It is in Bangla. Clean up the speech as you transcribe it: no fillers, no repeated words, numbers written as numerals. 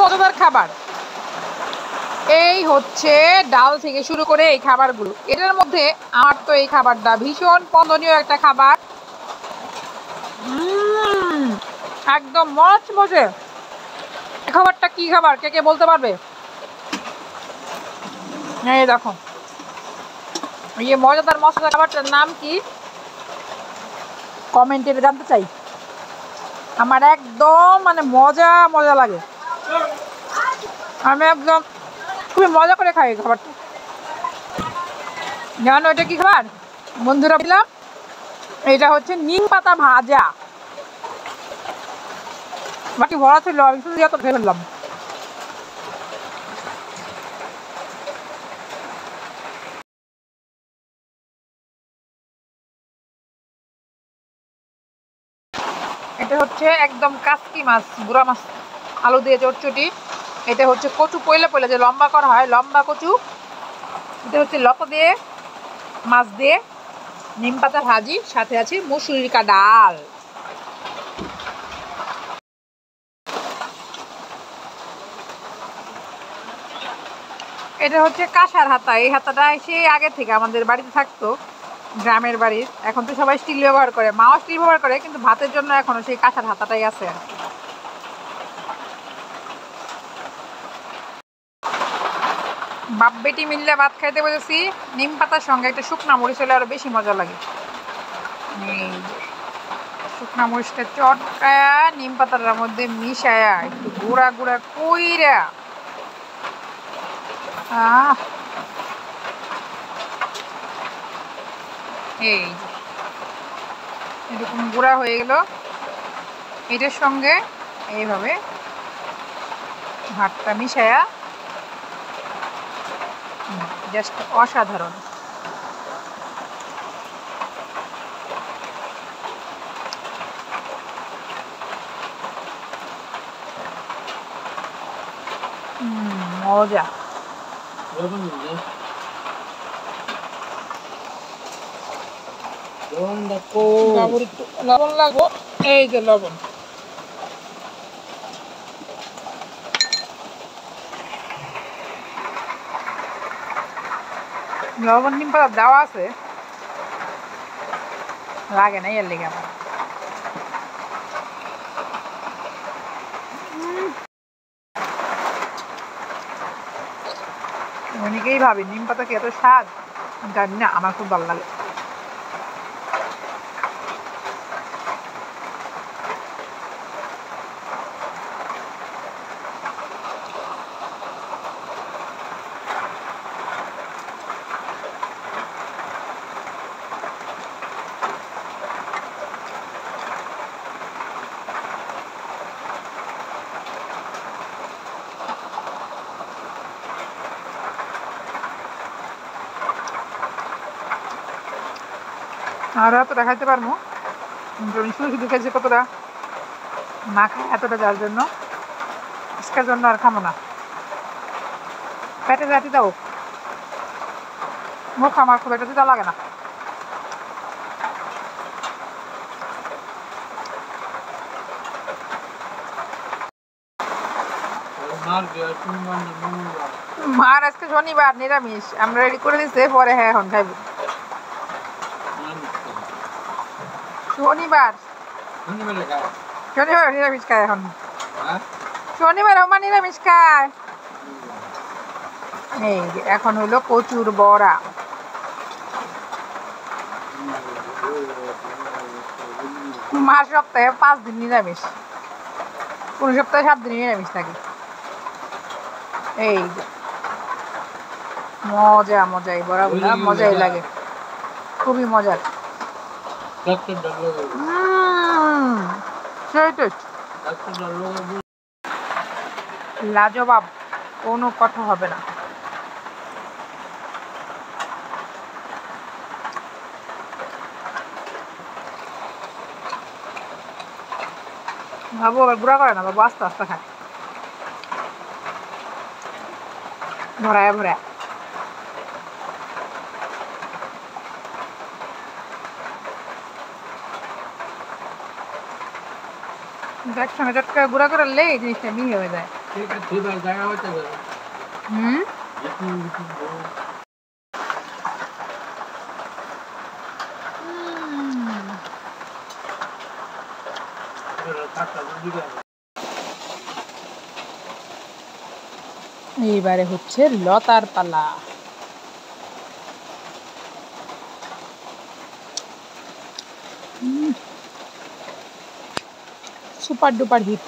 মজাদার খাবার। এই হচ্ছে ডাল থেকে শুরু করে এই খাবারগুলো। এটার মধ্যে আমার তো এই খাবারটা ভীষণ পছন্দনীয় একটা খাবার। একদম মজমজে। এই খাবারটা কি খাবার কে কে বলতে পারবে? এই দেখো, এই মজাদার মশলা খাবারটার নাম কি কমেন্টে জানতে চাই। আমার একদম মানে মজা মজা লাগে। আমি একদম খুবই মজা করে খাই এই খাবারটা। জানো এটা কি খাবার বন্ধুরা? বললাম এটা হচ্ছে নিম পাতা ভাজা। বাকি ভরা ছিল, আমি শুধু এত খেয়ে ফেললাম। এটা হচ্ছে একদম কাসকি মাছ, গুড়া মাছ, আলু দিয়ে চটচটি। এটা হচ্ছে কচু পয়লা পয়লা যে লম্বা করা হয়, লম্বা কচু। এটা হচ্ছে লতা দিয়ে মাছ দিয়ে নিম পাতা ভাজি, সাথে আছে মুসুরিকা ডাল। এটা হচ্ছে কাঁসার হাতা। এই হাতাটা সেই আগে থেকে আমাদের বাড়িতে থাকতো, গ্রামের বাড়ির। এখন তো সবাই স্টিল ব্যবহার করে, মাও স্টিল ব্যবহার করে, কিন্তু ভাতের জন্য এখনো সেই কাঁসার হাতাটাই আছে। বাপ বেটি মিললে ভাত খাইতে বলেছি, নিম পাতার সঙ্গে একটা শুকনা মরিচ হলে আরো বেশি মজা লাগে। শুকনা মরিচটা চটকায়া নিম পাতাটার মধ্যে মিশায়া একটু গুঁড়া গুঁড়া কইরা এই এরকম গুঁড়া হয়ে গেল। এটার সঙ্গে এইভাবে ভাতটা মিশায়া জাস্ট অসাধারণ। মজা। লবণ লাগবো, এই যে লবণ। লবণ নিম পাতা দেওয়া আছে, লাগে না এর লেগে আমার। অনেকেই ভাবে নিম পাতা কি এত স্বাদ, জানি না, আমার খুব ভালো লাগে। আর এতটা খাইতে পারবো, শুধু শুধু খাইছে কতটা, না খাই এতটা যার জন্য, আজকের জন্য আর খাবো না। পেটে রাতি দাও, মুখ আমার খুব একটা দিতে লাগে না। মার আজকে শনিবার নিরামিষ, আমরা রেডি করে দিচ্ছে, পরে হ্যাঁ এখন খাইব। শনিবার শনিবার নিরামিষ খায় এখন, শনিবার আমার নিরামিষ খায়। এই এখন হলো কচুর বড়া। মাস সপ্তাহে 5 দিন নিরামিষ, কোন সপ্তাহে 7 দিন নিরামিষ থাকে। এই মজা মজা, এই বড়াগুলা মজাই লাগে, খুবই মজার। লাজবাব, কোনো কথা হবে না। বাবু আবার গুঁড়া করে না, বাবু আস্তে আস্তে খায়, ভরায় ভরায়। একসঙ্গে চটকা গুঁড়া করলে এই জিনিসটা মিহি হয়ে যায়। হুম এইবারে হচ্ছে লতার পালা। Super duper hit.